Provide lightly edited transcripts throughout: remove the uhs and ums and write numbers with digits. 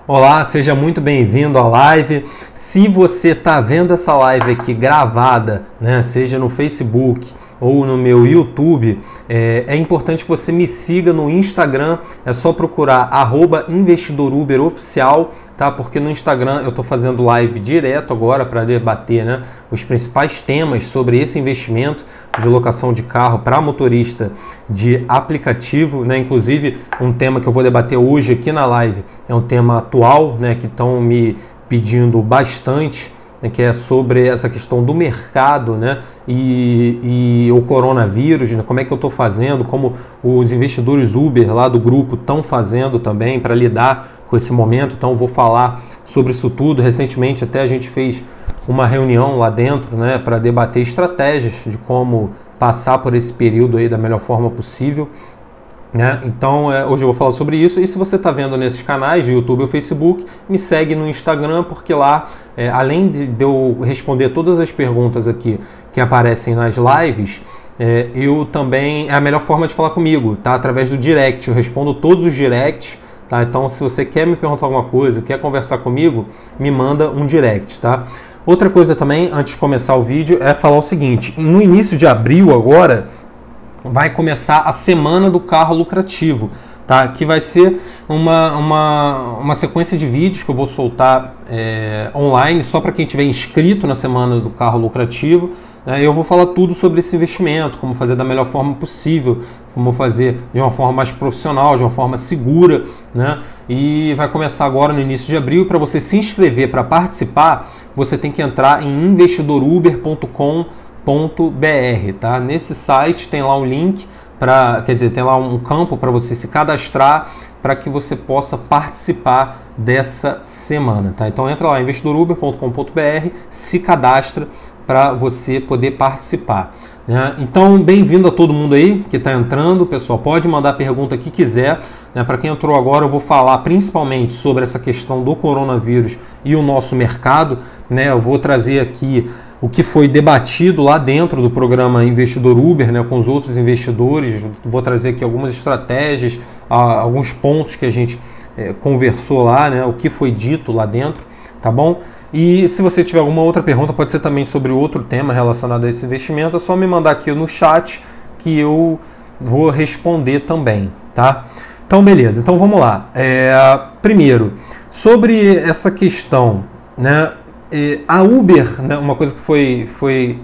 Olá, seja muito bem-vindo à live. Se você está vendo essa live aqui gravada, né, seja no Facebook ou no meu YouTube, é importante que você me siga no Instagram. É só procurar @investidoruberoficial, tá? Porque no Instagram eu estou fazendo live direto agora para debater, né, os principais temas sobre esse investimento de locação de carro para motorista de aplicativo, né? Inclusive, um tema que eu vou debater hoje aqui na live é um tema atual, né, que estão me pedindo bastante, né, que é sobre essa questão do mercado, né, e o coronavírus, né, como é que eu estou fazendo, como os investidores Uber lá do grupo estão fazendo também para lidar com esse momento. Então eu vou falar sobre isso tudo. Recentemente até a gente fez uma reunião lá dentro, né, para debater estratégias de como passar por esse período aí da melhor forma possível, né? Então hoje eu vou falar sobre isso. E se você está vendo nesses canais de YouTube ou Facebook, me segue no Instagram, porque lá, além de eu responder todas as perguntas aqui que aparecem nas lives, eu também, é a melhor forma de falar comigo, tá? Através do direct. Eu respondo todos os directs, tá? Então se você quer me perguntar alguma coisa, quer conversar comigo, me manda um direct, tá? Outra coisa também, antes de começar o vídeo, é falar o seguinte: no início de abril agora, vai começar a Semana do Carro Lucrativo, tá? Que vai ser uma sequência de vídeos que eu vou soltar online, só para quem tiver inscrito na Semana do Carro Lucrativo. Eu vou falar tudo sobre esse investimento, como fazer da melhor forma possível, como fazer de uma forma mais profissional, de uma forma segura, né? E vai começar agora no início de abril. Para você se inscrever para participar, você tem que entrar em investidoruber.com.br, tá? Nesse site tem lá um link tem lá um campo para você se cadastrar para que você possa participar dessa semana, tá? Então entra lá em investidoruber.com.br, se cadastra para você poder participar, né? Então, bem-vindo a todo mundo aí que está entrando, pessoal. Pode mandar a pergunta que quiser, né? Para quem entrou agora, eu vou falar principalmente sobre essa questão do coronavírus e o nosso mercado, né? Eu vou trazer aqui o que foi debatido lá dentro do programa Investidor Uber, né, com os outros investidores. Vou trazer aqui algumas estratégias, alguns pontos que a gente conversou lá, né, o que foi dito lá dentro, tá bom? E se você tiver alguma outra pergunta, pode ser também sobre outro tema relacionado a esse investimento, é só me mandar aqui no chat que eu vou responder também, tá? Então, beleza. Então, vamos lá. Primeiro, sobre essa questão, né, a Uber, né, uma coisa que foi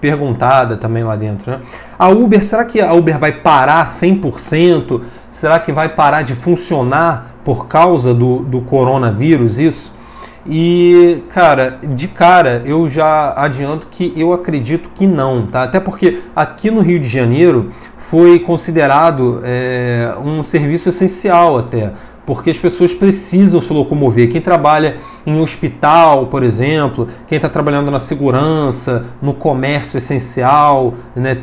perguntada também lá dentro, né? A Uber, será que a Uber vai parar 100%? Será que vai parar de funcionar por causa do coronavírus, isso? E, cara, de cara, eu já adianto que eu acredito que não, tá? Até porque aqui no Rio de Janeiro foi considerado um serviço essencial até, porque as pessoas precisam se locomover. Quem trabalha em hospital, por exemplo, quem está trabalhando na segurança, no comércio essencial, né,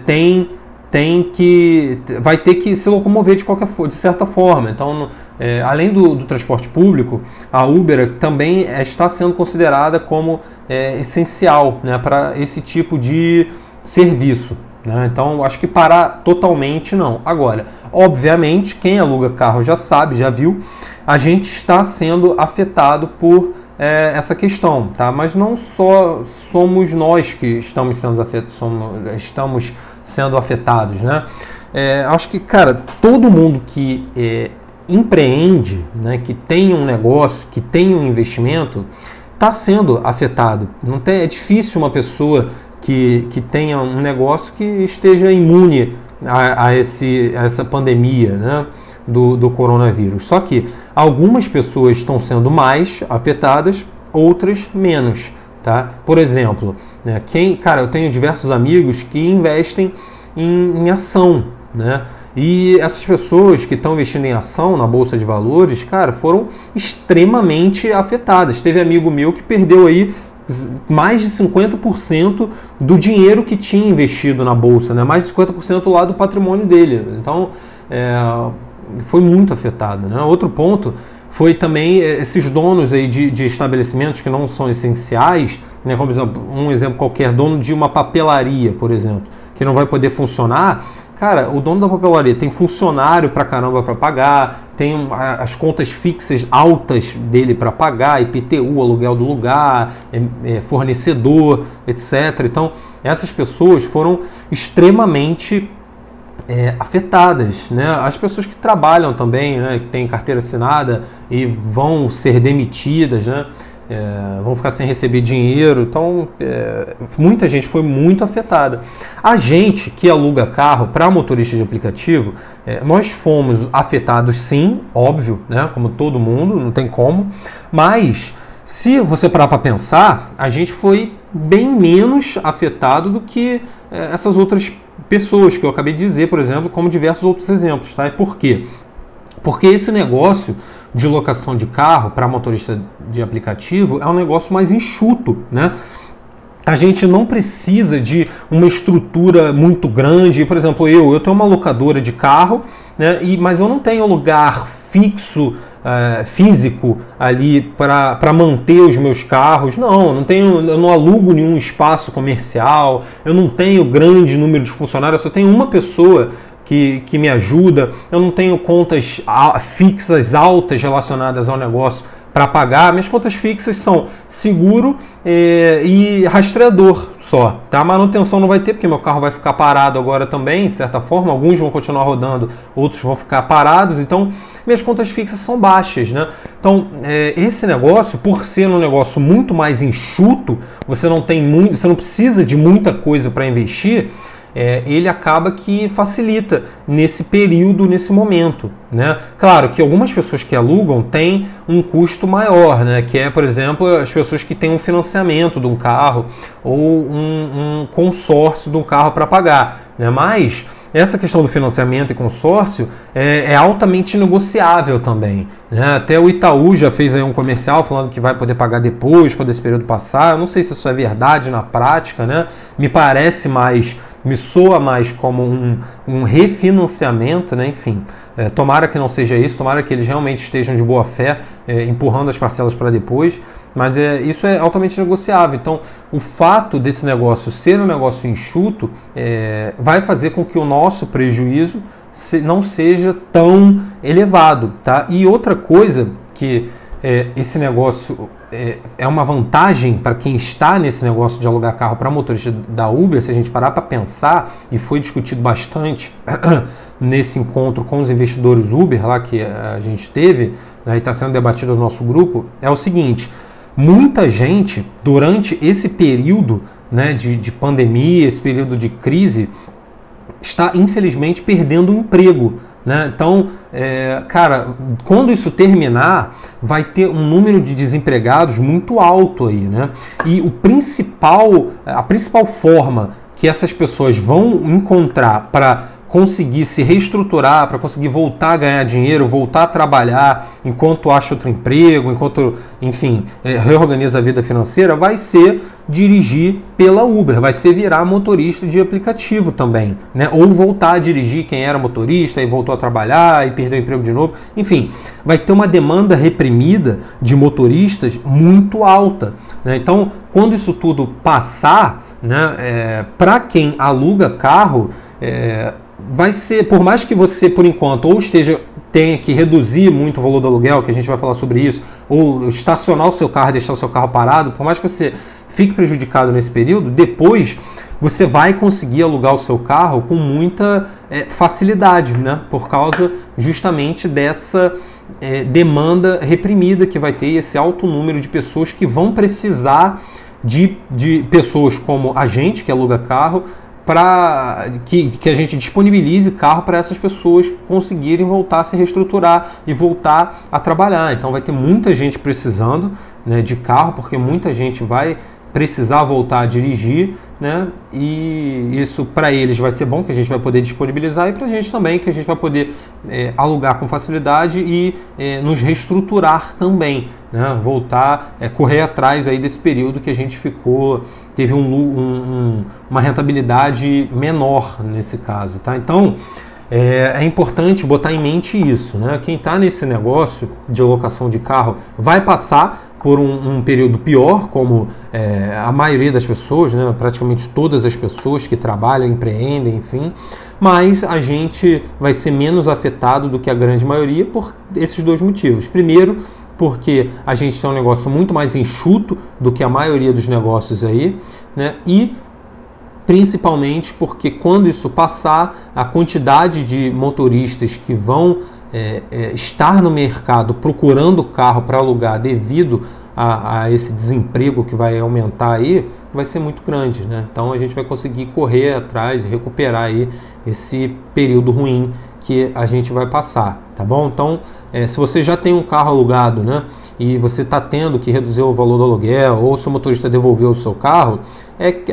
vai ter que se locomover de certa forma. Então, além do transporte público, a Uber também está sendo considerada como essencial, né, para esse tipo de serviço, né? Então, acho que parar totalmente não. Agora, obviamente, quem aluga carro já sabe, já viu, a gente está sendo afetado por essa questão, tá? Mas não só somos nós que estamos sendo afetados, né? Acho que, cara, todo mundo que empreende, né, que tem um negócio, que tem um investimento, está sendo afetado. É difícil uma pessoa que tenha um negócio que esteja imune a essa pandemia, né, do coronavírus. Só que algumas pessoas estão sendo mais afetadas, outras menos, tá? Por exemplo, né, eu tenho diversos amigos que investem em ação, né? E essas pessoas que estão investindo em ação na Bolsa de Valores, cara, foram extremamente afetadas. Teve amigo meu que perdeu aí mais de 50% do dinheiro que tinha investido na Bolsa, né? Mais de 50% lá do patrimônio dele. Então, foi muito afetado, né? Outro ponto foi também esses donos aí de estabelecimentos que não são essenciais, né? Como um exemplo qualquer, dono de uma papelaria, por exemplo, que não vai poder funcionar. cara, o dono da papelaria tem funcionário pra caramba para pagar, tem as contas fixas altas dele para pagar, IPTU, aluguel do lugar, fornecedor, etc. Então, essas pessoas foram extremamente afetadas, né? As pessoas que trabalham também, né, que têm carteira assinada e vão ser demitidas, né? Vão ficar sem receber dinheiro, então muita gente foi muito afetada. A gente que aluga carro para motorista de aplicativo, nós fomos afetados sim, óbvio, né? Como todo mundo, não tem como, mas se você parar para pensar, a gente foi bem menos afetado do que essas outras pessoas que eu acabei de dizer, por exemplo, como diversos outros exemplos, tá? E por quê? Porque esse negócio de locação de carro para motorista de aplicativo é um negócio mais enxuto, né? A gente não precisa de uma estrutura muito grande. Por exemplo, eu tenho uma locadora de carro, né? Mas eu não tenho lugar fixo, físico ali para manter os meus carros. Não, eu não alugo nenhum espaço comercial, eu não tenho grande número de funcionários, eu só tenho uma pessoa que me ajuda, eu não tenho contas fixas altas relacionadas ao negócio para pagar. Minhas contas fixas são seguro e rastreador só, tá? A manutenção não vai ter, porque meu carro vai ficar parado agora também, de certa forma. Alguns vão continuar rodando, outros vão ficar parados, então minhas contas fixas são baixas, né? Então, esse negócio, por ser um negócio muito mais enxuto, você não precisa de muita coisa para investir, ele acaba que facilita nesse período, nesse momento, né? Claro que algumas pessoas que alugam têm um custo maior, né? Que é, por exemplo, as pessoas que têm um financiamento de um carro ou um consórcio de um carro para pagar, né? Mas essa questão do financiamento e consórcio é altamente negociável também, né? Até o Itaú já fez aí um comercial falando que vai poder pagar depois, quando esse período passar. Eu não sei se isso é verdade na prática, né? Me soa mais como um refinanciamento, né? Enfim, tomara que não seja isso, tomara que eles realmente estejam de boa fé, empurrando as parcelas para depois, mas isso é altamente negociável. Então, o fato desse negócio ser um negócio enxuto vai fazer com que o nosso prejuízo não seja tão elevado, tá? E outra coisa que esse negócio é uma vantagem para quem está nesse negócio de alugar carro para motorista da Uber, se a gente parar para pensar, e foi discutido bastante nesse encontro com os investidores Uber lá que a gente teve, né, e está sendo debatido no nosso grupo, é o seguinte: muita gente, durante esse período, né, de pandemia, esse período de crise, está infelizmente perdendo o emprego, né? Então, cara, quando isso terminar, vai ter um número de desempregados muito alto aí, né? E a principal forma que essas pessoas vão encontrar para conseguir se reestruturar, para conseguir voltar a ganhar dinheiro, voltar a trabalhar enquanto acha outro emprego, enquanto, enfim, reorganiza a vida financeira, vai ser dirigir pela Uber, vai ser virar motorista de aplicativo também, né? Ou voltar a dirigir quem era motorista e voltou a trabalhar e perdeu o emprego de novo. Enfim, vai ter uma demanda reprimida de motoristas muito alta, né? Então, quando isso tudo passar, né, para quem aluga carro, vai ser, por mais que você, por enquanto, ou tenha que reduzir muito o valor do aluguel, que a gente vai falar sobre isso, ou estacionar o seu carro e deixar o seu carro parado, por mais que você fique prejudicado nesse período, depois você vai conseguir alugar o seu carro com muita facilidade, né? Por causa justamente dessa demanda reprimida que vai ter, esse alto número de pessoas que vão precisar de pessoas como a gente, que aluga carro, para que a gente disponibilize carro para essas pessoas conseguirem voltar a se reestruturar e voltar a trabalhar. Então vai ter muita gente precisando, né, de carro, porque muita gente vai precisar voltar a dirigir, né? E isso para eles vai ser bom, que a gente vai poder disponibilizar, e para a gente também, que a gente vai poder alugar com facilidade e nos reestruturar também, né? Voltar, correr atrás aí desse período que a gente teve uma rentabilidade menor nesse caso, tá? Então é importante botar em mente isso, né? Quem está nesse negócio de locação de carro vai passar por um período pior, como a maioria das pessoas, né? Praticamente todas as pessoas que trabalham, empreendem, enfim. mas a gente vai ser menos afetado do que a grande maioria por esses dois motivos. Primeiro, porque a gente tem um negócio muito mais enxuto do que a maioria dos negócios aí, né? E principalmente porque quando isso passar, a quantidade de motoristas que vão estar no mercado procurando carro para alugar devido a esse desemprego que vai aumentar aí, vai ser muito grande, né? Então a gente vai conseguir correr atrás e recuperar aí esse período ruim que a gente vai passar, tá bom? Então, se você já tem um carro alugado, né, e você está tendo que reduzir o valor do aluguel, ou se o motorista devolveu o seu carro,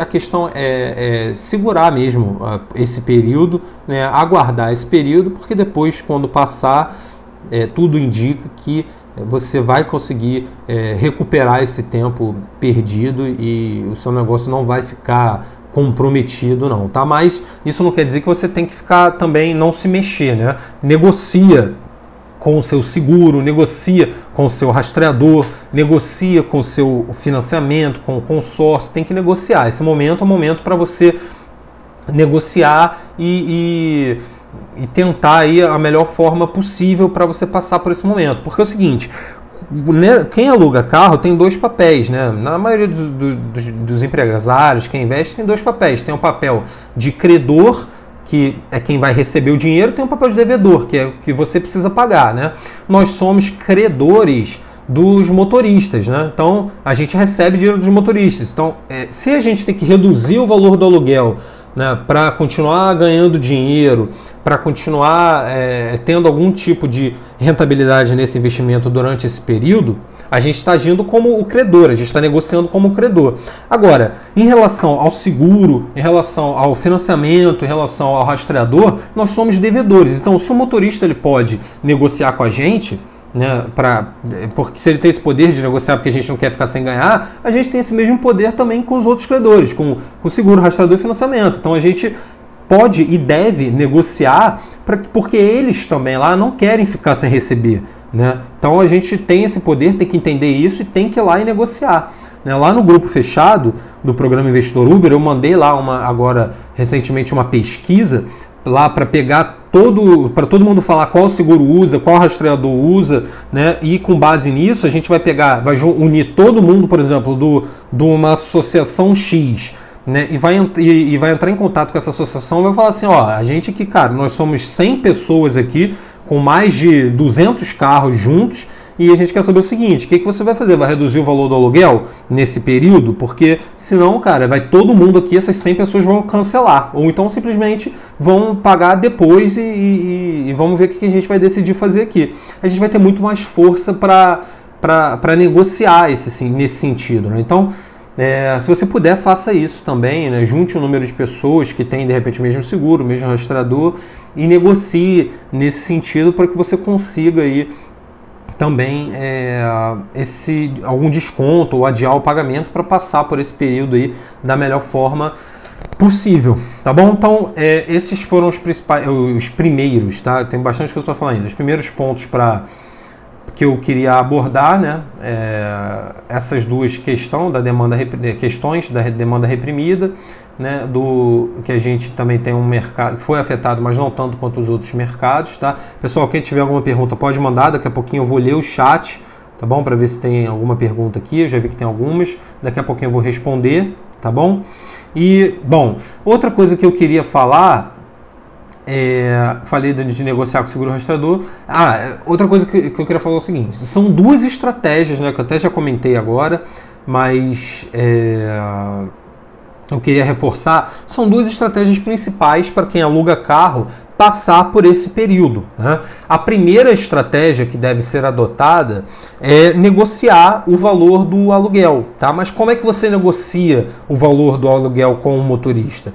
a questão é segurar mesmo esse período, né, aguardar esse período, porque depois, quando passar, tudo indica que você vai conseguir recuperar esse tempo perdido e o seu negócio não vai ficar comprometido não, tá? Mas isso não quer dizer que você tem que ficar também, não se mexer, né? Negocia com o seu seguro, negocia com o seu rastreador, negocia com o seu financiamento, com o consórcio, tem que negociar. Esse momento é um momento para você negociar e tentar aí a melhor forma possível para você passar por esse momento. Porque é o seguinte, quem aluga carro tem dois papéis, né? Na maioria dos empresários, quem investe, tem dois papéis. Tem o papel de credor, que é quem vai receber o dinheiro, tem o papel de devedor, que é o que você precisa pagar, né? Nós somos credores dos motoristas, né? Então, a gente recebe dinheiro dos motoristas. Então, se a gente tem que reduzir o valor do aluguel, né, para continuar ganhando dinheiro, para continuar tendo algum tipo de rentabilidade nesse investimento durante esse período, a gente está agindo como o credor, a gente está negociando como o credor. Agora, em relação ao seguro, em relação ao financiamento, em relação ao rastreador, nós somos devedores. Então, se o motorista ele pode negociar com a gente, né, porque se ele tem esse poder de negociar porque a gente não quer ficar sem ganhar, a gente tem esse mesmo poder também com os outros credores, com seguro, rastreador e financiamento. Então a gente pode e deve negociar porque eles também lá não querem ficar sem receber, né? Então a gente tem esse poder, tem que entender isso e tem que ir lá e negociar, né? Lá no grupo fechado do programa Investidor Uber, eu mandei lá agora recentemente uma pesquisa lá para pegar para todo mundo falar qual seguro usa, qual rastreador usa, né? E com base nisso a gente vai unir todo mundo, por exemplo, de uma associação X, né? E vai entrar em contato com essa associação e vai falar assim, ó, a gente aqui, cara, nós somos 100 pessoas aqui com mais de 200 carros juntos. E a gente quer saber o seguinte, o que você vai fazer? Vai reduzir o valor do aluguel nesse período? Porque senão, cara, vai todo mundo aqui, essas 100 pessoas vão cancelar. Ou então simplesmente vão pagar depois e vamos ver o que a gente vai decidir fazer aqui. A gente vai ter muito mais força para negociar nesse sentido, né? Então, se você puder, faça isso também, né? Junte um número de pessoas que tem, de repente, o mesmo seguro, o mesmo rastreador e negocie nesse sentido para que você consiga aí também algum desconto ou adiar o pagamento para passar por esse período aí da melhor forma possível, tá bom? Então, esses foram os primeiros, tá? Tem bastante coisa para falar ainda. Os primeiros pontos que eu queria abordar, né? Essas duas questões da demanda reprimida, né, que a gente também tem um mercado que foi afetado, mas não tanto quanto os outros mercados, tá? Pessoal, quem tiver alguma pergunta pode mandar, daqui a pouquinho eu vou ler o chat, tá bom? Para ver se tem alguma pergunta aqui, eu já vi que tem algumas, daqui a pouquinho eu vou responder, tá bom? E, bom, outra coisa que eu queria falar, falei de negociar com o seguro rastreador. Outra coisa que eu queria falar é o seguinte, são duas estratégias, né, que eu até já comentei agora, mas eu queria reforçar, são duas estratégias principais para quem aluga carro passar por esse período, né? A primeira estratégia que deve ser adotada é negociar o valor do aluguel, tá? Mas como é que você negocia o valor do aluguel com o motorista?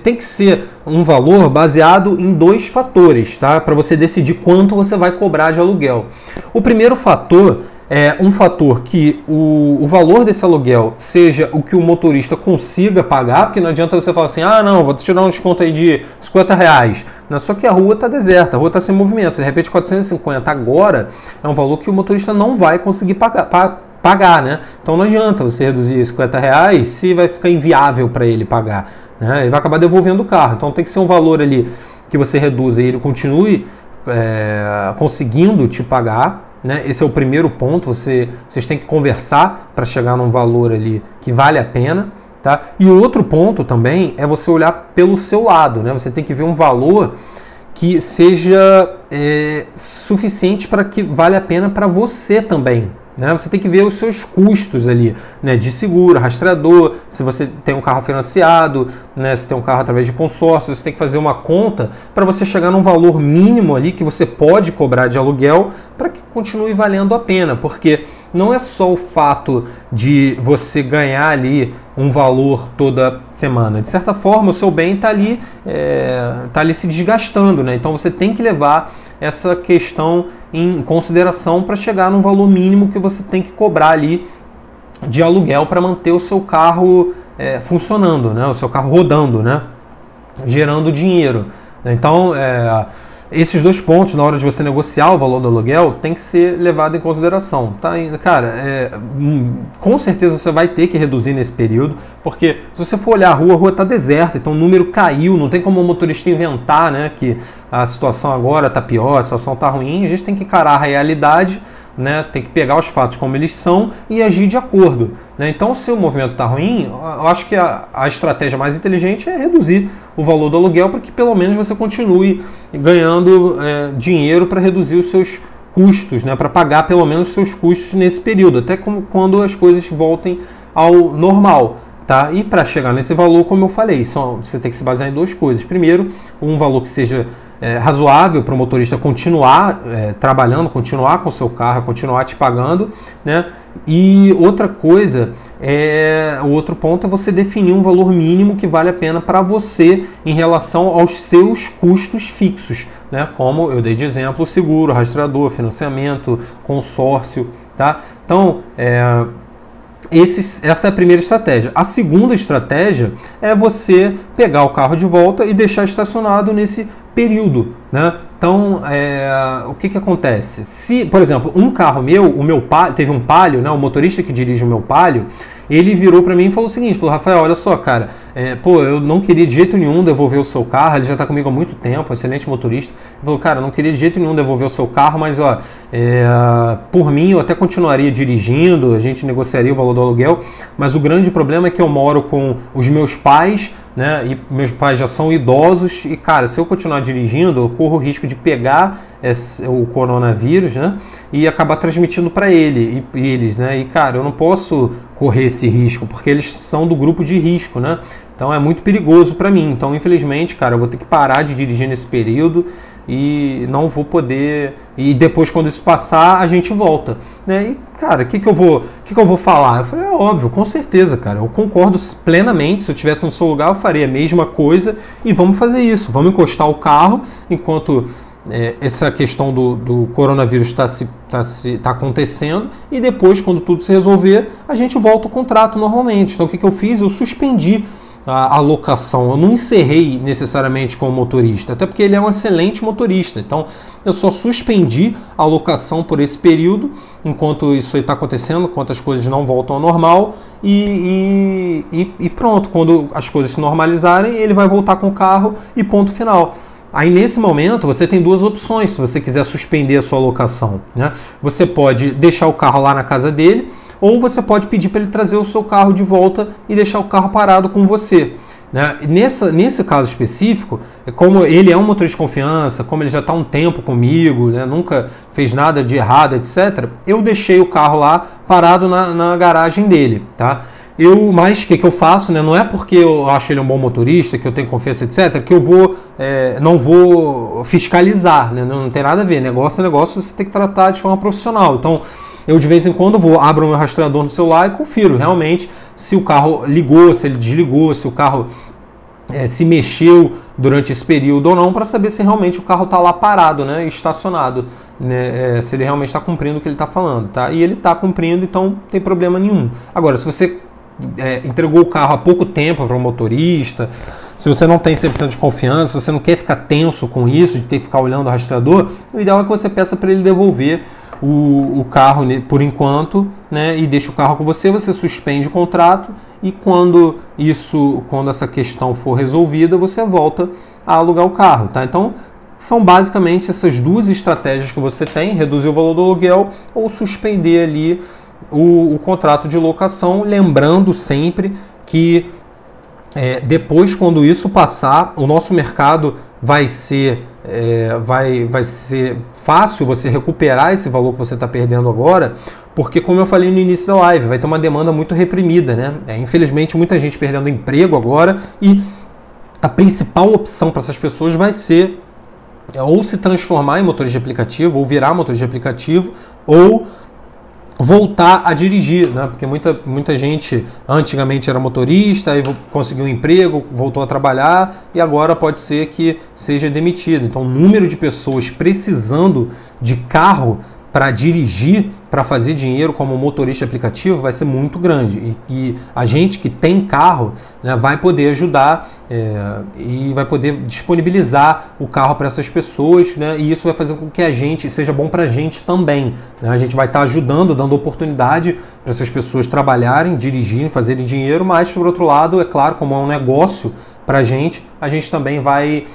Tem que ser um valor baseado em dois fatores, tá? Para você decidir quanto você vai cobrar de aluguel. O primeiro fator é um fator que o valor desse aluguel seja o que o motorista consiga pagar, porque não adianta você falar assim, não, vou tirar um desconto aí de R$50, só que a rua está deserta, a rua está sem movimento, de repente 450 agora é um valor que o motorista não vai conseguir pagar, né? Então não adianta você reduzir R$50 se vai ficar inviável para ele pagar, né? Ele vai acabar devolvendo o carro. Então tem que ser um valor ali que você reduza e ele continue conseguindo te pagar, né? Esse é o primeiro ponto. Vocês têm que conversar para chegar num valor ali que vale a pena, tá? E o outro ponto também é você olhar pelo seu lado, né? Você tem que ver um valor que seja suficiente para que vale a pena para você também, né? Você tem que ver os seus custos ali, né? De seguro, rastreador, se você tem um carro financiado, né? Se tem um carro através de consórcio, você tem que fazer uma conta para você chegar num valor mínimo ali que você pode cobrar de aluguel para que continue valendo a pena, porque não é só o fato de você ganhar ali um valor toda semana. De certa forma, o seu bem está ali se desgastando, né? Então você tem que levar essa questão em consideração para chegar num valor mínimo que você tem que cobrar ali de aluguel para manter o seu carro funcionando, né? O seu carro rodando, né? Gerando dinheiro. Então, esses dois pontos, na hora de você negociar o valor do aluguel, tem que ser levado em consideração, tá? Cara, com certeza você vai ter que reduzir nesse período, porque se você for olhar a rua está deserta, então o número caiu, não tem como o motorista inventar, né, que a situação agora está pior, a situação está ruim. A gente tem que encarar a realidade, né, tem que pegar os fatos como eles são e agir de acordo, né? Então, se o movimento está ruim, eu acho que a estratégia mais inteligente é reduzir o valor do aluguel para que pelo menos você continue ganhando dinheiro para reduzir os seus custos, né, para pagar pelo menos os seus custos nesse período, até quando as coisas voltem ao normal. Tá? E para chegar nesse valor, como eu falei, você tem que se basear em duas coisas. Primeiro, um valor que seja razoável para o motorista continuar trabalhando, continuar com o seu carro, continuar te pagando, né? E outra coisa, o outro ponto é você definir um valor mínimo que vale a pena para você em relação aos seus custos fixos, né? Como eu dei de exemplo, seguro, rastreador, financiamento, consórcio, tá? Então, essa é a primeira estratégia. A segunda estratégia é você pegar o carro de volta e deixar estacionado nesse período, né? Então, o que acontece? Se, por exemplo, um carro o meu Palio, teve um Palio, né? O motorista que dirige o meu Palio, ele virou para mim e falou o seguinte, falou: Rafael, olha só, cara, eu não queria de jeito nenhum devolver o seu carro, ele já está comigo há muito tempo, excelente motorista. Ele falou: cara, não queria de jeito nenhum devolver o seu carro, mas ó, por mim eu até continuaria dirigindo, a gente negociaria o valor do aluguel, mas o grande problema é que eu moro com os meus pais, né, e meus pais já são idosos e, cara, se eu continuar dirigindo, eu corro o risco de pegar o coronavírus, né, e acabar transmitindo para eles, né, e, cara, eu não posso correr esse risco, porque eles são do grupo de risco, né, então é muito perigoso para mim. Então, infelizmente, cara, eu vou ter que parar de dirigir nesse período e não vou poder, e depois quando isso passar a gente volta, né? E cara, o que eu vou falar? Eu falei: óbvio, com certeza, cara, eu concordo plenamente, se eu estivesse no seu lugar eu faria a mesma coisa e vamos fazer isso, vamos encostar o carro enquanto essa questão do coronavírus está acontecendo, e depois, quando tudo se resolver, a gente volta o contrato normalmente. Então o que eu fiz? Eu suspendi a locação, eu não encerrei necessariamente com o motorista, até porque ele é um excelente motorista, então eu só suspendi a locação por esse período, enquanto isso está acontecendo, enquanto as coisas não voltam ao normal, e pronto, quando as coisas se normalizarem, ele vai voltar com o carro e ponto final. Aí nesse momento você tem duas opções, se você quiser suspender a sua locação, né? Você pode deixar o carro lá na casa dele, ou você pode pedir para ele trazer o seu carro de volta e deixar o carro parado com você, né? Nesse caso específico, como ele é um motorista de confiança, como ele já está há um tempo comigo, né, nunca fez nada de errado, etc., eu deixei o carro lá parado na garagem dele, tá? Mas o que eu faço, né? Não é porque eu acho ele um bom motorista, que eu tenho confiança, etc., que eu não vou fiscalizar, né? Não tem nada a ver. Negócio é negócio, você tem que tratar de forma profissional. Então, eu de vez em quando abro o meu rastreador no celular e confiro realmente se o carro ligou, se ele desligou, se o carro se mexeu durante esse período ou não, para saber se realmente o carro está lá parado, né, estacionado, né, se ele realmente está cumprindo o que ele está falando, tá? E ele está cumprindo, então não tem problema nenhum. Agora, se você entregou o carro há pouco tempo para o motorista, se você não tem 100% de confiança, se você não quer ficar tenso com isso, de ter que ficar olhando o rastreador, o ideal é que você peça para ele devolver o carro por enquanto, né, e deixa o carro com você, você suspende o contrato e quando essa questão for resolvida, você volta a alugar o carro, tá? Então, são basicamente essas duas estratégias que você tem, reduzir o valor do aluguel ou suspender ali o contrato de locação, lembrando sempre que depois, quando isso passar, o nosso mercado vai ser fácil você recuperar esse valor que você está perdendo agora, porque, como eu falei no início da live, vai ter uma demanda muito reprimida, né? Infelizmente, muita gente perdendo emprego agora e a principal opção para essas pessoas vai ser ou se transformar em motorista de aplicativo, ou virar motorista de aplicativo, ou voltar a dirigir, né? Porque muita gente antigamente era motorista, aí conseguiu um emprego, voltou a trabalhar e agora pode ser que seja demitido. Então, o número de pessoas precisando de carro para dirigir, para fazer dinheiro como motorista de aplicativo vai ser muito grande. E a gente que tem carro, né, vai poder ajudar e vai poder disponibilizar o carro para essas pessoas, né, e isso vai fazer com que a gente seja bom para a gente também, né? A gente vai estar ajudando, dando oportunidade para essas pessoas trabalharem, dirigirem, fazerem dinheiro, mas, por outro lado, é claro, como é um negócio para a gente também vai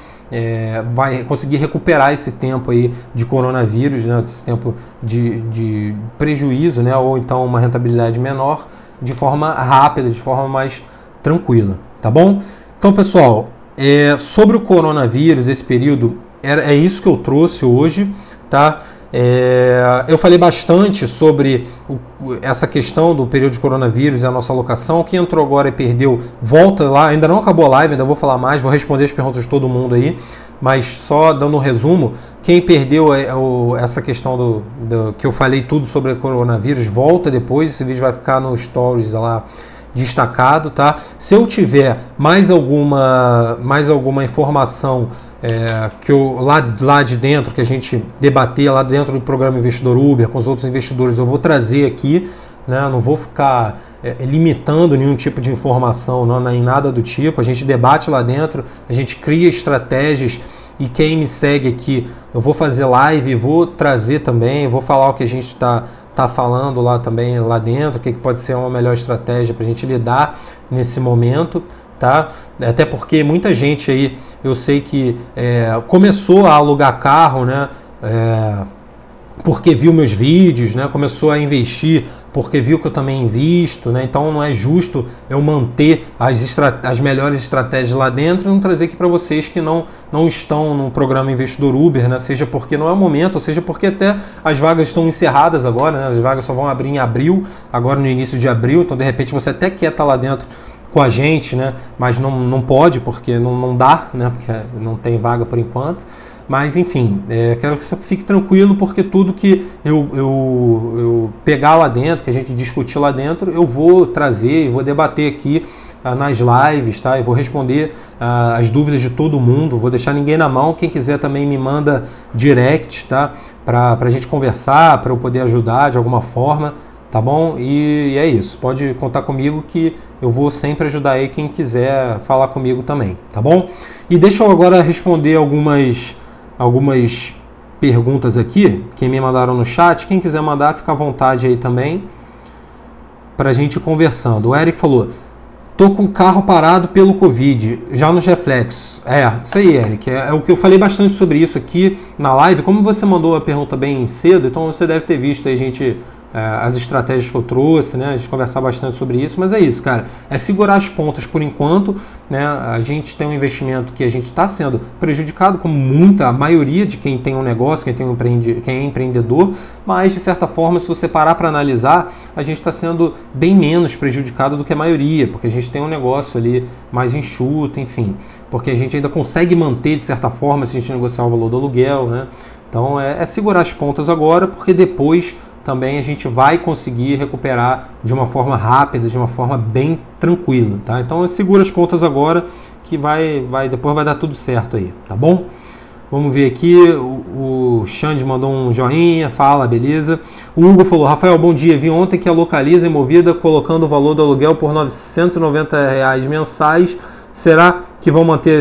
conseguir recuperar esse tempo aí de coronavírus, né, esse tempo de prejuízo, né, ou então uma rentabilidade menor, de forma rápida, de forma mais tranquila, tá bom? Então, pessoal, sobre o coronavírus, esse período, é isso que eu trouxe hoje, tá? Eu falei bastante sobre essa questão do período de coronavírus e a nossa alocação. Quem entrou agora e perdeu, volta lá, ainda não acabou a live, ainda vou falar mais, vou responder as perguntas de todo mundo aí, mas só dando um resumo, quem perdeu essa questão que eu falei tudo sobre o coronavírus, volta depois, esse vídeo vai ficar no stories lá destacado, tá? Se eu tiver mais alguma informação que lá de dentro, que a gente debater lá dentro do programa Investidor Uber, com os outros investidores, eu vou trazer aqui, né? Não vou ficar limitando nenhum tipo de informação, não, nem nada do tipo. A gente debate lá dentro, a gente cria estratégias e quem me segue aqui, eu vou fazer live, vou trazer também, vou falar o que a gente está falando lá também, lá dentro, o que pode ser uma melhor estratégia para a gente lidar nesse momento, tá? Até porque muita gente aí, eu sei que começou a alugar carro, né? Porque viu meus vídeos, né? Começou a investir porque viu que eu também invisto, né? Então não é justo eu manter as melhores estratégias lá dentro e não trazer aqui para vocês que não estão no programa Investidor Uber, né? Seja porque não é o momento, ou seja porque até as vagas estão encerradas agora, né? As vagas só vão abrir em abril, agora no início de abril, então de repente você até quer estar lá dentro com a gente, né? Mas não pode porque não dá, né? Porque não tem vaga por enquanto. Mas, enfim, quero que você fique tranquilo, porque tudo que eu pegar lá dentro, que a gente discutir lá dentro, eu vou trazer e vou debater aqui nas lives, tá? Eu vou responder as dúvidas de todo mundo, vou deixar ninguém na mão. Quem quiser também me manda direct, tá? Para a gente conversar, para eu poder ajudar de alguma forma, tá bom? E é isso, pode contar comigo que eu vou sempre ajudar aí quem quiser falar comigo também, tá bom? E deixa eu agora responder algumas perguntas aqui, que me mandaram no chat. Quem quiser mandar, fica à vontade aí também, pra gente ir conversando. O Eric falou, tô com o carro parado pelo Covid, já nos reflexos. Isso aí, Eric, é o que eu falei bastante sobre isso aqui na live. Como você mandou a pergunta bem cedo, então você deve ter visto aí, gente, as estratégias que eu trouxe, né? A gente conversar bastante sobre isso, mas é isso, cara. É segurar as pontas por enquanto, né? A gente tem um investimento que a gente está sendo prejudicado, como a maioria de quem tem um negócio, quem é empreendedor, mas de certa forma, se você parar para analisar, a gente está sendo bem menos prejudicado do que a maioria, porque a gente tem um negócio ali mais enxuto, enfim, porque a gente ainda consegue manter de certa forma se a gente negociar o valor do aluguel, né? Então é segurar as pontas agora, porque depois também a gente vai conseguir recuperar de uma forma rápida, de uma forma bem tranquila, tá? Então segura as pontas agora que depois vai dar tudo certo aí, tá bom? Vamos ver aqui, o Xande mandou um joinha, fala, beleza. O Hugo falou, Rafael, bom dia, vi ontem que a Localiza é Movida colocando o valor do aluguel por R$ 990 mensais. Será que vão manter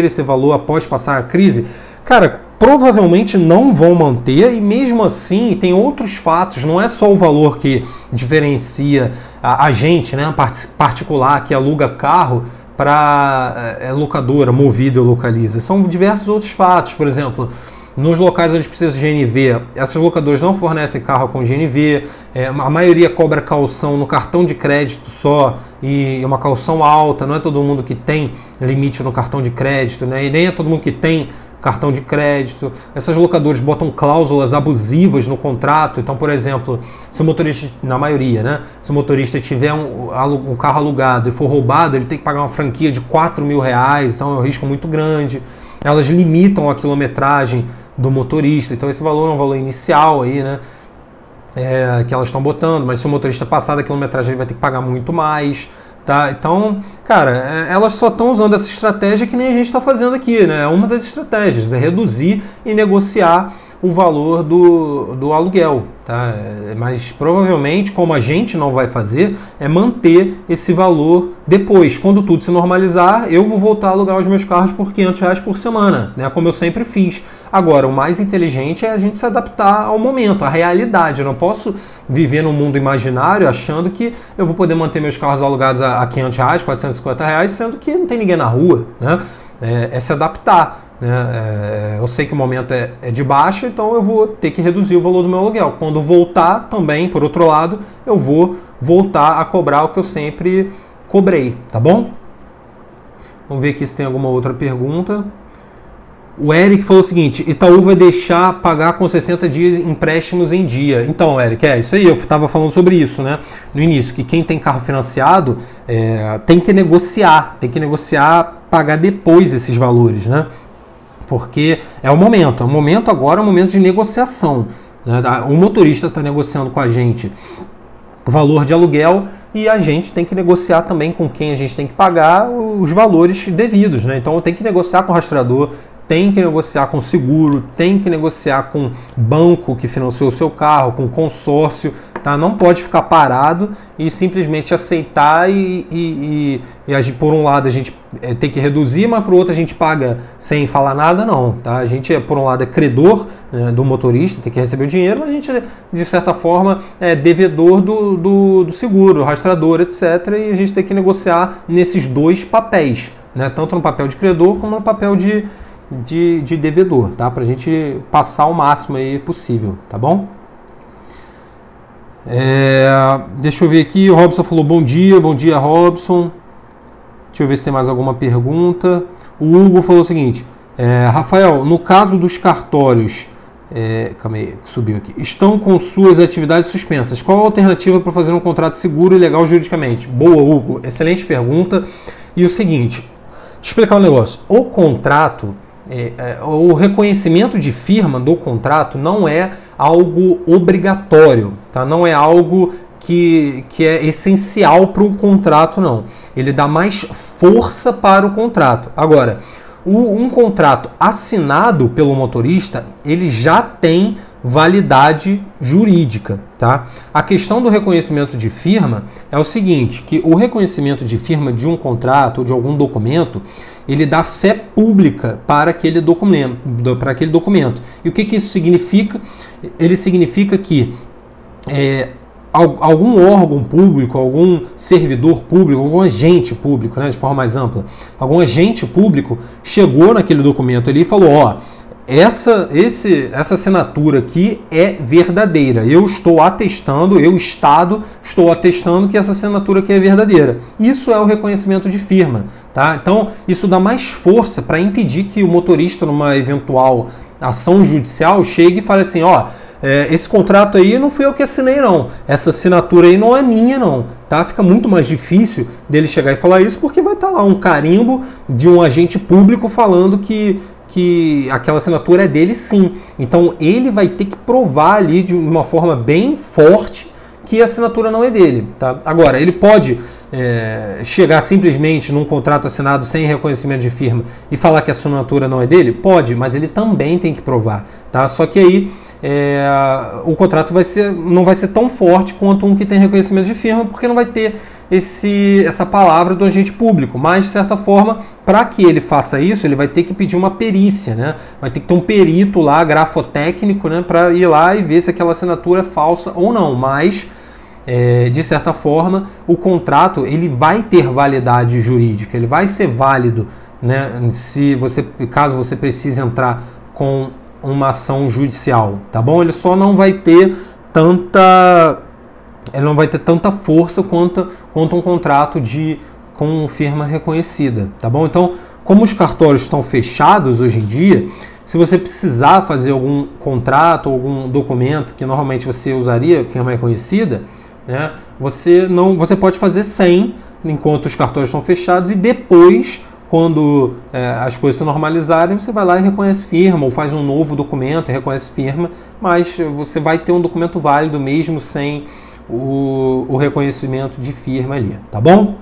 esse valor após passar a crise? Cara, provavelmente não vão manter, e mesmo assim tem outros fatos, não é só o valor que diferencia a gente, né, particular que aluga carro para locadora, Movida ou Localiza. São diversos outros fatos, por exemplo, nos locais onde precisa de GNV, essas locadoras não fornecem carro com GNV, a maioria cobra caução no cartão de crédito só, e uma caução alta, não é todo mundo que tem limite no cartão de crédito, né, e nem é todo mundo que tem cartão de crédito. Essas locadoras botam cláusulas abusivas no contrato. Então, por exemplo, se o motorista, na maioria, né, se o motorista tiver um carro alugado e for roubado, ele tem que pagar uma franquia de R$4.000, então é um risco muito grande. Elas limitam a quilometragem do motorista, então esse valor é um valor inicial aí, né, que elas estão botando, mas se o motorista passar da quilometragem ele vai ter que pagar muito mais. Tá? Então, cara, elas só estão usando essa estratégia que nem a gente está fazendo aqui, né? É uma das estratégias, é reduzir e negociar o valor do aluguel, tá? Mas provavelmente, como a gente não vai fazer, é manter esse valor depois. Quando tudo se normalizar, eu vou voltar a alugar os meus carros por R$500 por semana, né? Como eu sempre fiz. Agora, o mais inteligente é a gente se adaptar ao momento, à realidade. Eu não posso viver num mundo imaginário achando que eu vou poder manter meus carros alugados a R$500, R$450, sendo que não tem ninguém na rua, né? É se adaptar, né? Eu sei que o momento é de baixa, então eu vou ter que reduzir o valor do meu aluguel. Quando voltar também, por outro lado, eu vou voltar a cobrar o que eu sempre cobrei, tá bom? Vamos ver aqui se tem alguma outra pergunta. O Eric falou o seguinte: Itaú vai deixar pagar com 60 dias empréstimos em dia. Então, Eric, isso aí, eu estava falando sobre isso, né, no início, que quem tem carro financiado tem que negociar, pagar depois esses valores, né, porque é o momento agora é o momento de negociação, né? O motorista está negociando com a gente o valor de aluguel e a gente tem que negociar também com quem a gente tem que pagar os valores devidos, né? Então tem que negociar com o rastreador, tem que negociar com o seguro, tem que negociar com o banco que financiou o seu carro, com o consórcio, tá? Não pode ficar parado e simplesmente aceitar e por um lado a gente tem que reduzir, mas por outro a gente paga sem falar nada, não, tá? A gente, por um lado, é credor, né, do motorista, tem que receber o dinheiro, mas a gente, de certa forma, é devedor do seguro, do rastreador, etc. E a gente tem que negociar nesses dois papéis, né? Tanto no papel de credor como no papel de devedor, tá? Pra gente passar o máximo aí possível, tá bom? Deixa eu ver aqui, o Robson falou bom dia Robson. Deixa eu ver se tem mais alguma pergunta. O Hugo falou o seguinte: Rafael, no caso dos cartórios, calma aí, subiu aqui, estão com suas atividades suspensas, qual a alternativa para fazer um contrato seguro e legal juridicamente? Boa, Hugo, excelente pergunta. E o seguinte, deixa eu explicar um negócio. O contrato, o reconhecimento de firma do contrato não é algo obrigatório, tá? Não é algo que é essencial para o contrato, não. Ele dá mais força para o contrato. Agora, um contrato assinado pelo motorista, ele já tem validade jurídica, tá? A questão do reconhecimento de firma é o seguinte, que o reconhecimento de firma de um contrato ou de algum documento, ele dá fé pública para aquele documento. E o que isso significa? Ele significa que algum órgão público, algum servidor público, algum agente público, né, de forma mais ampla, algum agente público chegou naquele documento ali e falou: ó, essa assinatura aqui é verdadeira. Eu estou atestando, Estado, estou atestando que essa assinatura aqui é verdadeira. Isso é o reconhecimento de firma, tá? Então, isso dá mais força para impedir que o motorista, numa eventual ação judicial, chegue e fale assim: ó, esse contrato aí não fui eu que assinei, não. Essa assinatura aí não é minha, não. Tá? Fica muito mais difícil dele chegar e falar isso, porque vai estar lá um carimbo de um agente público falando que aquela assinatura é dele, sim. Então ele vai ter que provar ali de uma forma bem forte que a assinatura não é dele. Tá? Agora, ele pode chegar simplesmente num contrato assinado sem reconhecimento de firma e falar que a assinatura não é dele? Pode, mas ele também tem que provar. Tá? Só que aí o contrato não vai ser tão forte quanto um que tem reconhecimento de firma, porque não vai ter essa palavra do agente público, mas de certa forma, para que ele faça isso, ele vai ter que pedir uma perícia, né? Vai ter que ter um perito lá, grafotécnico, né, para ir lá e ver se aquela assinatura é falsa ou não, mas de certa forma, o contrato ele vai ter validade jurídica, ele vai ser válido, né, caso você precise entrar com uma ação judicial, tá bom? Ele só não vai ter tanta força quanto um contrato com firma reconhecida, tá bom? Então, como os cartórios estão fechados hoje em dia, se você precisar fazer algum contrato, algum documento que normalmente você usaria firma reconhecida, né, você pode fazer sem, enquanto os cartórios estão fechados, e depois, quando as coisas se normalizarem, você vai lá e reconhece firma, ou faz um novo documento e reconhece firma, mas você vai ter um documento válido mesmo sem o reconhecimento de firma ali, tá bom?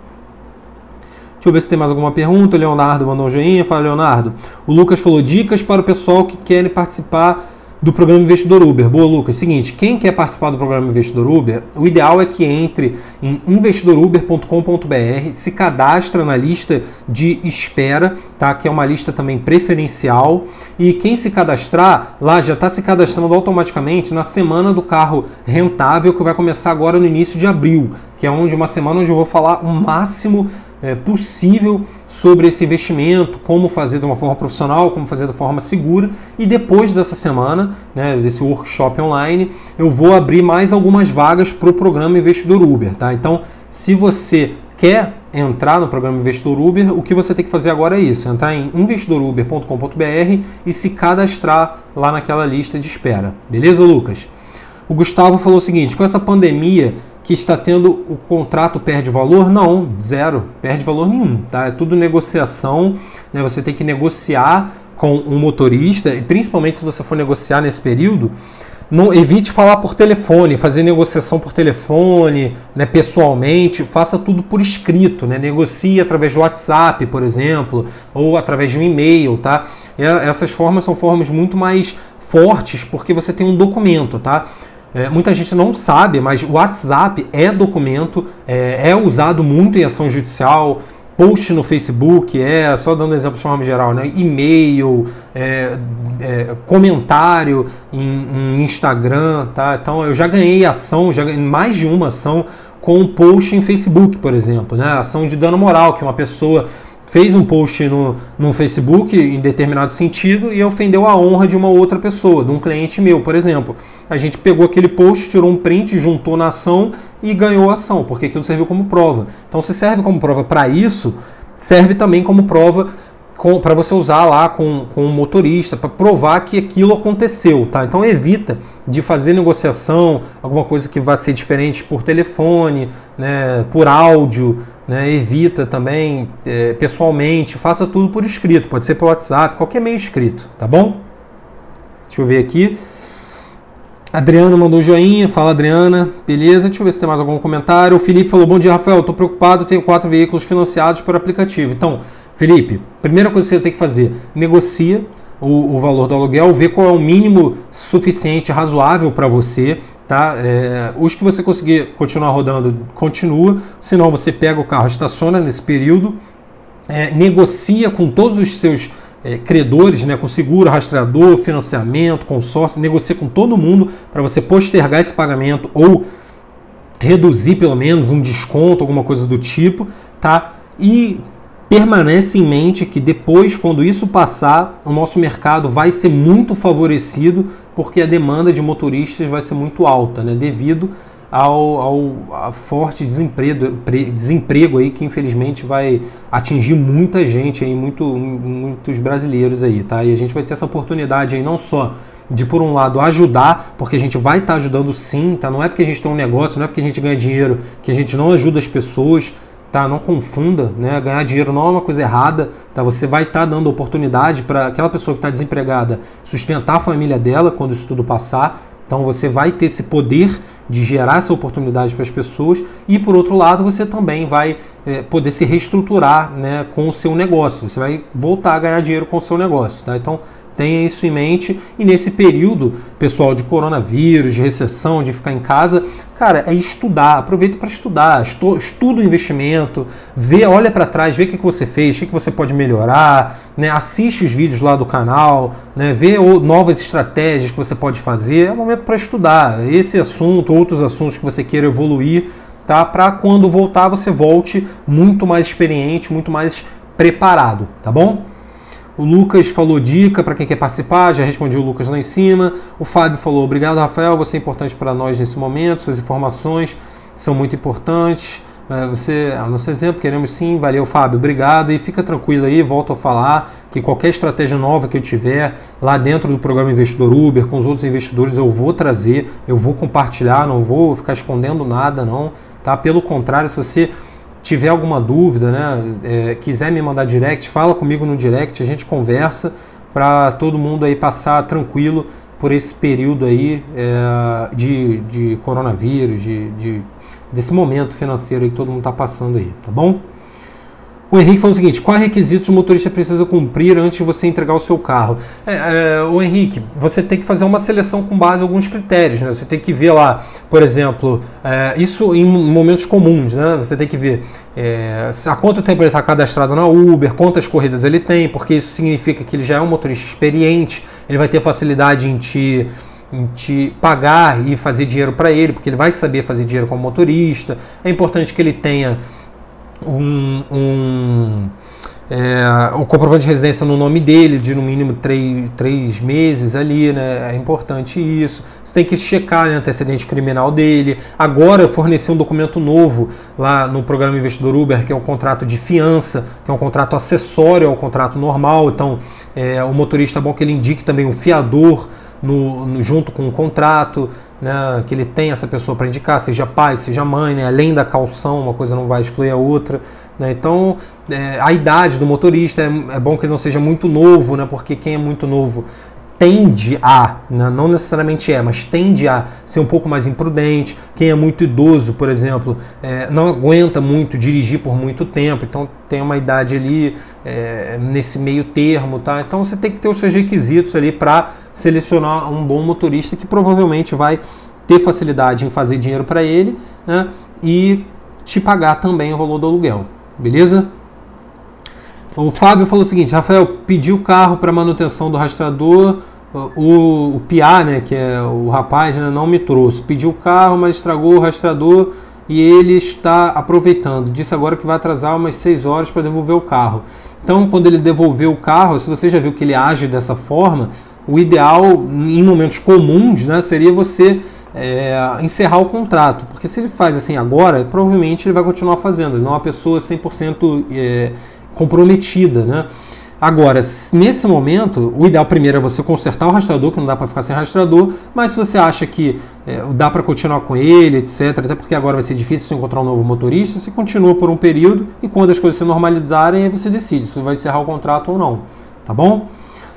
Deixa eu ver se tem mais alguma pergunta. O Leonardo mandou um joinha. Fala, Leonardo. O Lucas falou, dicas para o pessoal que querem participar do programa Investidor Uber. Boa, Lucas. Seguinte, quem quer participar do programa Investidor Uber, o ideal é que entre em investidoruber.com.br, se cadastra na lista de espera, tá? Que é uma lista também preferencial. E quem se cadastrar, lá já está se cadastrando automaticamente na semana do carro rentável, que vai começar agora no início de abril, que é uma semana onde eu vou falar o máximo possível sobre esse investimento, como fazer de uma forma profissional, como fazer de forma segura. E depois dessa semana, né, desse workshop online, eu vou abrir mais algumas vagas para o programa Investidor Uber, tá? Então, se você quer entrar no programa Investidor Uber, o que você tem que fazer agora é isso, entrar em investidoruber.com.br e se cadastrar lá naquela lista de espera. Beleza, Lucas? O Gustavo falou o seguinte, com essa pandemia que está tendo, o contrato perde valor? Não, zero, perde valor nenhum, tá? É tudo negociação, né? Você tem que negociar com um motorista, e principalmente se você for negociar nesse período, não evite falar por telefone, fazer negociação por telefone, né, pessoalmente, faça tudo por escrito, né? Negocie através do WhatsApp, por exemplo, ou através de um e-mail, tá? Essas formas são formas muito mais fortes porque você tem um documento, tá? Muita gente não sabe, mas o WhatsApp é documento, é usado muito em ação judicial, post no Facebook, só dando exemplo de forma geral, né? E-mail, comentário em Instagram, tá? Então eu já ganhei mais de uma ação com post em Facebook, por exemplo, né? Ação de dano moral, que uma pessoa fez um post no Facebook em determinado sentido e ofendeu a honra de uma outra pessoa, de um cliente meu, por exemplo. A gente pegou aquele post, tirou um print, juntou na ação e ganhou a ação, porque aquilo serviu como prova. Então, se serve como prova para isso, serve também como prova para você usar lá com um motorista, para provar que aquilo aconteceu, tá? Então evita de fazer negociação, alguma coisa que vai ser diferente por telefone, né, por áudio, né? Evita também pessoalmente, faça tudo por escrito, pode ser por WhatsApp, qualquer meio escrito, tá bom? Deixa eu ver aqui. Adriana mandou um joinha, fala Adriana, beleza, deixa eu ver se tem mais algum comentário. O Felipe falou, bom dia Rafael, estou preocupado, tenho 4 veículos financiados por aplicativo. Então, Felipe, primeira coisa que você tem que fazer, negocia o valor do aluguel, vê qual é o mínimo suficiente, razoável para você, tá? Os que você conseguir continuar rodando, continua, senão você pega o carro, estaciona nesse período, negocia com todos os seus credores, né, com seguro, rastreador, financiamento, consórcio, negocia com todo mundo para você postergar esse pagamento ou reduzir pelo menos um desconto, alguma coisa do tipo, tá? E permanece em mente que depois, quando isso passar, o nosso mercado vai ser muito favorecido porque a demanda de motoristas vai ser muito alta, né, devido ao forte desemprego aí que infelizmente vai atingir muita gente aí, muitos brasileiros aí, tá? E a gente vai ter essa oportunidade aí não só de, por um lado, ajudar, porque a gente vai estar ajudando sim, tá? Não é porque a gente tem um negócio, não é porque a gente ganha dinheiro que a gente não ajuda as pessoas, tá? Não confunda, né? Ganhar dinheiro não é uma coisa errada, tá? Você vai estar dando oportunidade para aquela pessoa que está desempregada sustentar a família dela quando isso tudo passar. Então você vai ter esse poder de gerar essa oportunidade para as pessoas e, por outro lado, você também vai poder se reestruturar, né, com o seu negócio. Você vai voltar a ganhar dinheiro com o seu negócio, tá? Então Tenha isso em mente. E nesse período, pessoal, de coronavírus, de recessão, de ficar em casa, cara, é estudar. Aproveita para estudar. Estuda o investimento, olha para trás, vê o que você fez, o que você pode melhorar, né? Assiste os vídeos lá do canal, né? Vê novas estratégias que você pode fazer. É o momento para estudar esse assunto, outros assuntos que você queira evoluir, tá? Para quando voltar, você volte muito mais experiente, muito mais preparado, tá bom? O Lucas falou dica para quem quer participar, já respondi o Lucas lá em cima. O Fábio falou, obrigado, Rafael, você é importante para nós nesse momento, suas informações são muito importantes. Você é o nosso exemplo, queremos sim, valeu, Fábio, obrigado. E fica tranquilo aí, volto a falar que qualquer estratégia nova que eu tiver lá dentro do programa Investidor Uber, com os outros investidores, eu vou trazer, eu vou compartilhar, não vou ficar escondendo nada não, tá? Pelo contrário, se você tiver alguma dúvida, né, quiser me mandar direct, fala comigo no direct, a gente conversa para todo mundo aí passar tranquilo por esse período aí de coronavírus, desse momento financeiro aí que todo mundo está passando aí, tá bom? O Henrique falou o seguinte, quais requisitos o motorista precisa cumprir antes de você entregar o seu carro? O Henrique, você tem que fazer uma seleção com base em alguns critérios, né? Você tem que ver lá, por exemplo, isso em momentos comuns, né? Você tem que ver há quanto tempo ele está cadastrado na Uber, quantas corridas ele tem, porque isso significa que ele já é um motorista experiente, ele vai ter facilidade em te pagar e fazer dinheiro para ele, porque ele vai saber fazer dinheiro como motorista. É importante que ele tenha o comprovante de residência no nome dele, de no mínimo 3 meses ali, né? É importante isso. Você tem que checar o antecedente criminal dele. Agora fornecer um documento novo lá no programa Investidor Uber, que é um contrato de fiança, que é um contrato acessório ao contrato normal. Então, o motorista é bom que ele indique também um fiador junto com o contrato, né, que ele tem essa pessoa para indicar, seja pai, seja mãe, né, além da caução, uma coisa não vai excluir a outra, né, então a idade do motorista é bom que ele não seja muito novo, né, porque quem é muito novo tende a, né, não necessariamente mas tende a ser um pouco mais imprudente. Quem é muito idoso, por exemplo, não aguenta muito dirigir por muito tempo, então tem uma idade ali nesse meio termo, tá? Então você tem que ter os seus requisitos ali para selecionar um bom motorista que provavelmente vai ter facilidade em fazer dinheiro para ele, né, e te pagar também o valor do aluguel, beleza? O Fábio falou o seguinte, Rafael, pedi o carro para manutenção do rastreador, o PA, né, que é o rapaz, né, não me trouxe. Pediu o carro, mas estragou o rastreador e ele está aproveitando. Disse agora que vai atrasar umas 6 horas para devolver o carro. Então, quando ele devolver o carro, se você já viu que ele age dessa forma, o ideal, em momentos comuns, né, seria você encerrar o contrato. Porque se ele faz assim agora, provavelmente ele vai continuar fazendo. Ele não é uma pessoa 100% comprometida, né? Agora, nesse momento, o ideal primeiro é você consertar o rastreador, que não dá para ficar sem rastreador, mas se você acha que dá para continuar com ele, etc., até porque agora vai ser difícil você encontrar um novo motorista, você continua por um período e quando as coisas se normalizarem, aí você decide se vai encerrar o contrato ou não, tá bom?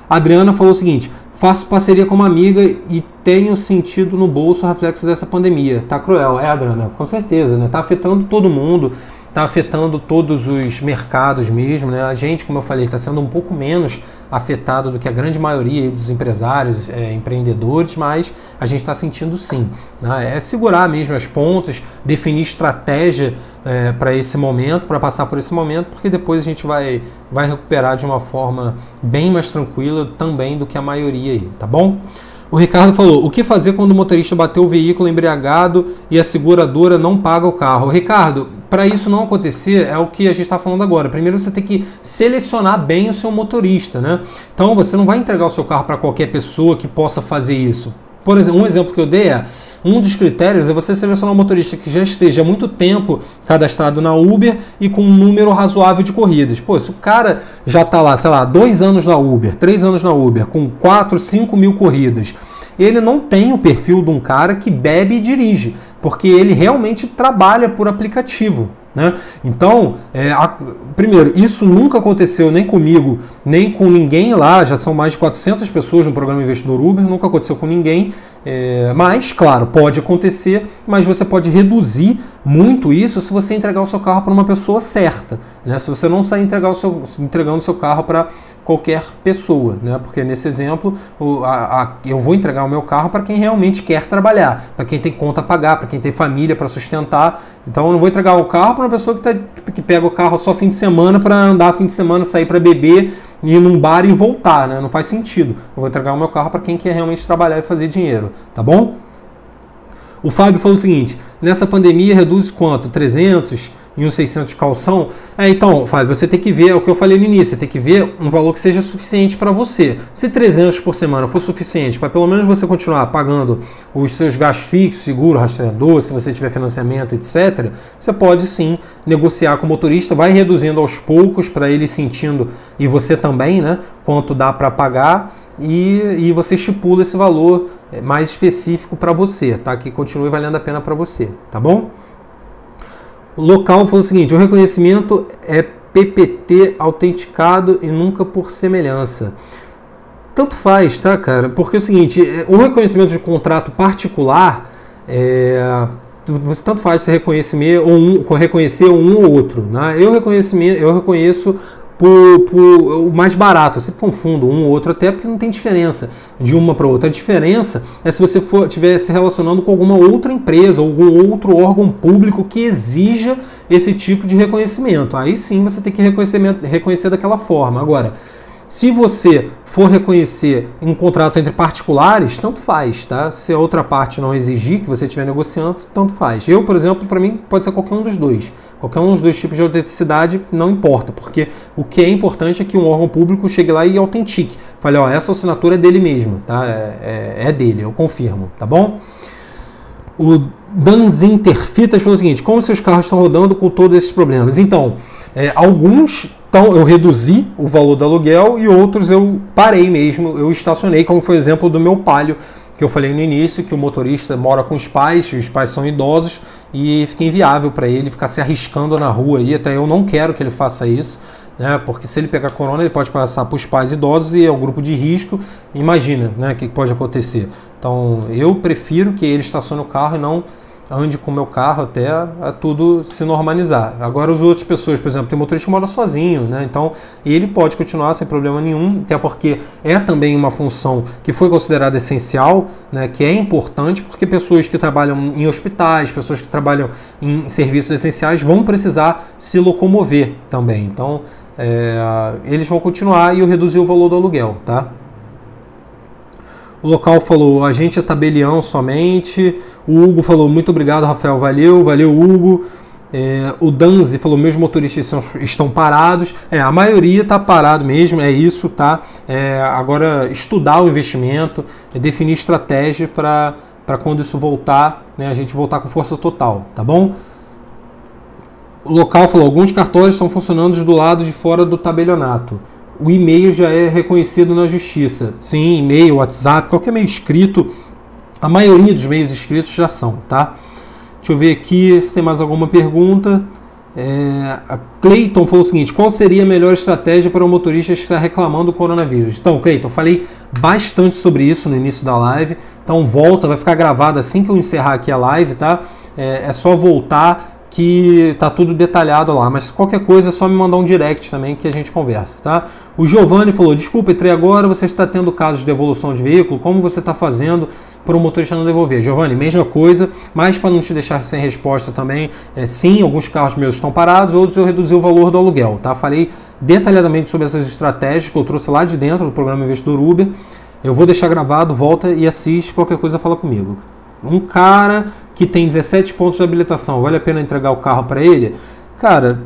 A Adriana falou o seguinte, faço parceria com uma amiga e tenho sentido no bolso o reflexo dessa pandemia. Tá cruel, Adriana, com certeza, né? Tá afetando todo mundo, está afetando todos os mercados mesmo, né? A gente, como eu falei, está sendo um pouco menos afetado do que a grande maioria dos empresários, empreendedores, mas a gente está sentindo sim, né? É segurar mesmo as pontas, definir estratégia para esse momento, para passar por esse momento, porque depois a gente vai recuperar de uma forma bem mais tranquila também do que a maioria aí, tá bom? O Ricardo falou, o que fazer quando o motorista bateu o veículo embriagado e a seguradora não paga o carro? Ricardo, para isso não acontecer, é o que a gente está falando agora. Primeiro você tem que selecionar bem o seu motorista, né? Então você não vai entregar o seu carro para qualquer pessoa que possa fazer isso. Por exemplo, um exemplo que eu dei um dos critérios é você selecionar um motorista que já esteja há muito tempo cadastrado na Uber e com um número razoável de corridas. Pô, se o cara já está lá, sei lá, 2 anos na Uber, 3 anos na Uber, com 4, 5 mil corridas, ele não tem o perfil de um cara que bebe e dirige. porque ele realmente trabalha por aplicativo, né? Então, primeiro, isso nunca aconteceu nem comigo, nem com ninguém lá, já são mais de 400 pessoas no programa Investidor Uber, nunca aconteceu com ninguém, mas, claro, pode acontecer, mas você pode reduzir muito isso se você entregar o seu carro para uma pessoa certa, né? Se você não sair entregando o seu carro para qualquer pessoa, né? Porque nesse exemplo, eu vou entregar o meu carro para quem realmente quer trabalhar, para quem tem conta a pagar, para quem tem família para sustentar. Então eu não vou entregar o carro para uma pessoa que pega o carro só fim de semana para andar fim de semana, sair para beber, ir num bar e voltar, né? Não faz sentido. Eu vou entregar o meu carro para quem quer realmente trabalhar e fazer dinheiro, tá bom? O Fábio falou o seguinte: nessa pandemia reduz quanto? 300 e uns 600 de calção? Então, Fábio, você tem que ver, é o que eu falei no início, você tem que ver um valor que seja suficiente para você. Se 300 por semana for suficiente para pelo menos você continuar pagando os seus gastos fixos, seguro, rastreador, se você tiver financiamento, etc., você pode sim negociar com o motorista, vai reduzindo aos poucos para ele sentindo, e você também, né, quanto dá para pagar, e você estipula esse valor mais específico para você, tá? Que continue valendo a pena para você, tá bom? O local falou o seguinte: o reconhecimento é PPT autenticado e nunca por semelhança. Tanto faz, tá, cara? Porque é o seguinte, o reconhecimento de contrato particular, você tanto faz se reconhecer um ou outro, né? Eu reconheço o mais barato. Eu sempre confundo um ou outro, até porque não tem diferença de uma para outra. A diferença é se você estiver se relacionando com alguma outra empresa ou algum outro órgão público que exija esse tipo de reconhecimento. Aí sim você tem que reconhecer daquela forma. Agora, se você for reconhecer um contrato entre particulares, tanto faz, tá? Se a outra parte não exigir que você estiver negociando, tanto faz. Eu, por exemplo, para mim pode ser qualquer um dos dois. Qualquer um dos dois tipos de autenticidade não importa, porque o que é importante é que um órgão público chegue lá e autentique. Fale, ó, essa assinatura é dele mesmo, tá? É dele, eu confirmo, tá bom? O Danzinterfitas falou o seguinte: como seus carros estão rodando com todos esses problemas? Então, alguns eu reduzi o valor do aluguel e outros eu parei mesmo, eu estacionei, como foi o exemplo do meu Palio, que eu falei no início, que o motorista mora com os pais são idosos e fica inviável para ele ficar se arriscando na rua aí, até eu não quero que ele faça isso, né? Porque se ele pegar corona, ele pode passar para os pais idosos e é um grupo de risco, imagina, né, o que pode acontecer. Então eu prefiro que ele estacione o carro e não ande com o meu carro até tudo se normalizar. Agora as outras pessoas, por exemplo, tem motorista que mora sozinho, né? Então ele pode continuar sem problema nenhum, até porque é também uma função que foi considerada essencial, né? Que é importante, porque pessoas que trabalham em hospitais, pessoas que trabalham em serviços essenciais vão precisar se locomover também. Então eles vão continuar e eu reduzi o valor do aluguel, tá? O local falou: a gente é tabelião somente. O Hugo falou: muito obrigado, Rafael, valeu Hugo. O Danzi falou: meus motoristas estão parados. A maioria está parado mesmo, é isso, tá? Agora estudar o investimento, definir estratégia para quando isso voltar, né, a gente voltar com força total, tá bom? O local falou: alguns cartórios estão funcionando do lado de fora do tabelionato. O e-mail já é reconhecido na justiça. Sim, e-mail, WhatsApp, qualquer meio escrito, a maioria dos meios escritos já são, tá? Deixa eu ver aqui se tem mais alguma pergunta. A Cleiton falou o seguinte: qual seria a melhor estratégia para o motorista estar reclamando do coronavírus? Então, Cleiton, falei bastante sobre isso no início da live. Então volta, vai ficar gravado assim que eu encerrar aqui a live, tá? É só voltar que tá tudo detalhado lá, mas qualquer coisa é só me mandar um direct também que a gente conversa, tá? O Giovanni falou: desculpa, entrei agora, você está tendo casos de devolução de veículo, como você está fazendo para o motorista não devolver? Giovanni, mesma coisa, mas para não te deixar sem resposta também, sim, alguns carros meus estão parados, outros eu reduzi o valor do aluguel, tá? Falei detalhadamente sobre essas estratégias que eu trouxe lá de dentro do programa Investidor Uber. Eu vou deixar gravado, volta e assiste, qualquer coisa fala comigo. Um cara que tem 17 pontos de habilitação, vale a pena entregar o carro para ele? Cara,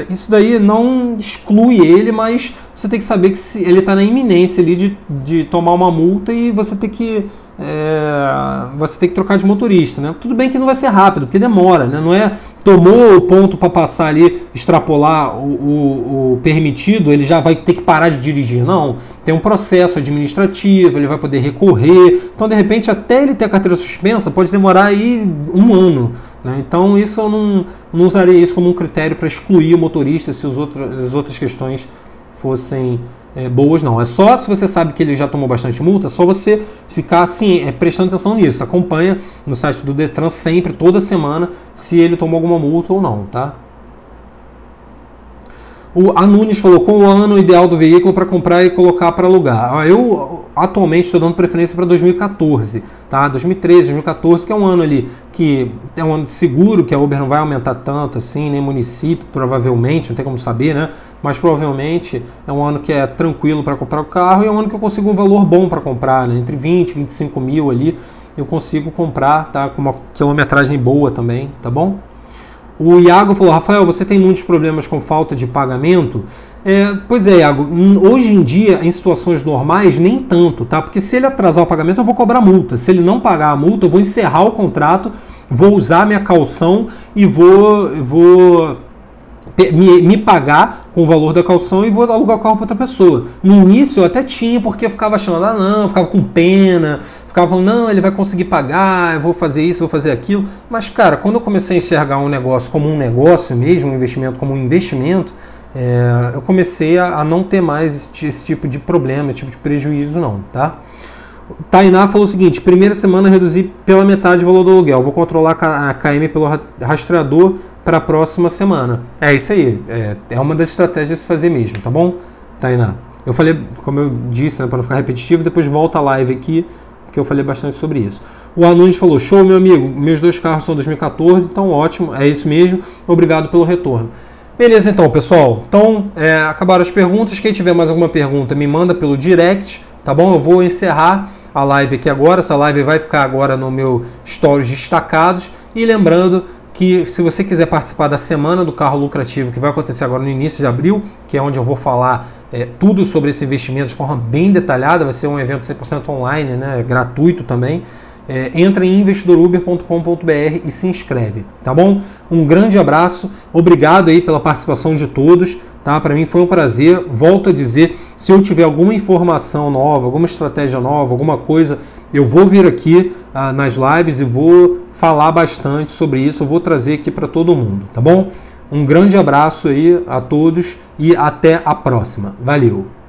isso daí não exclui ele, mas você tem que saber que ele está na iminência ali de tomar uma multa e você tem que você tem que trocar de motorista, né? Tudo bem que não vai ser rápido, porque demora, né? Não é tomou o ponto para passar ali, extrapolar o permitido, ele já vai ter que parar de dirigir. Não, tem um processo administrativo, ele vai poder recorrer. Então, de repente, até ele ter a carteira suspensa, pode demorar aí 1 ano. Né? Então, isso eu não usaria isso como um critério para excluir o motorista se as outras questões fossem boas, não. É só se você sabe que ele já tomou bastante multa, é só você ficar assim, prestando atenção nisso. Acompanha no site do Detran sempre, toda semana, se ele tomou alguma multa ou não, tá? O Anunes falou, qual o ano ideal do veículo para comprar e colocar para alugar? Eu atualmente estou dando preferência para 2014, tá? 2013, 2014, que é um ano ali que é um ano de seguro, que a Uber não vai aumentar tanto assim, nem município, provavelmente, não tem como saber, né? Mas provavelmente é um ano que é tranquilo para comprar o carro e é um ano que eu consigo um valor bom para comprar, né? Entre 20 e 25 mil ali eu consigo comprar, tá? Com uma quilometragem boa também, tá bom? O Iago falou, Rafael, você tem muitos problemas com falta de pagamento? Pois é, Iago, hoje em dia, em situações normais, nem tanto, tá? Porque se ele atrasar o pagamento, eu vou cobrar multa. Se ele não pagar a multa, eu vou encerrar o contrato, vou usar minha caução e vou me pagar com o valor da caução e vou alugar o carro para outra pessoa. No início eu até tinha, porque eu ficava achando, não, eu ficava com pena, ficava falando, não, ele vai conseguir pagar, eu vou fazer isso, vou fazer aquilo. Mas, cara, quando eu comecei a enxergar um negócio como um negócio mesmo, um investimento como um investimento, eu comecei a não ter mais esse tipo de problema, esse tipo de prejuízo não, tá? Tainá falou o seguinte, primeira semana reduzi pela metade o valor do aluguel, vou controlar a KM pelo rastreador para a próxima semana. É isso aí, é uma das estratégias de se fazer mesmo, tá bom, Tainá? Eu falei, como eu disse, né, para não ficar repetitivo, depois volta a live aqui, porque eu falei bastante sobre isso. O Anunes falou, show, meu amigo, meus 2 carros são 2014, então ótimo, é isso mesmo, obrigado pelo retorno. Beleza então, pessoal, então acabaram as perguntas, quem tiver mais alguma pergunta me manda pelo direct, tá bom? Eu vou encerrar a live aqui agora, essa live vai ficar agora no meu Stories destacados, e lembrando que se você quiser participar da Semana do Carro Lucrativo, que vai acontecer agora no início de abril, que é onde eu vou falar tudo sobre esse investimento de forma bem detalhada, vai ser um evento 100% online, né, gratuito também, entra em investidoruber.com.br e se inscreve, tá bom? Um grande abraço, obrigado aí pela participação de todos, tá? Para mim foi um prazer, volto a dizer, se eu tiver alguma informação nova, alguma estratégia nova, alguma coisa, eu vou vir aqui nas lives e vou falar bastante sobre isso, eu vou trazer aqui para todo mundo, tá bom? Um grande abraço aí a todos e até a próxima. Valeu!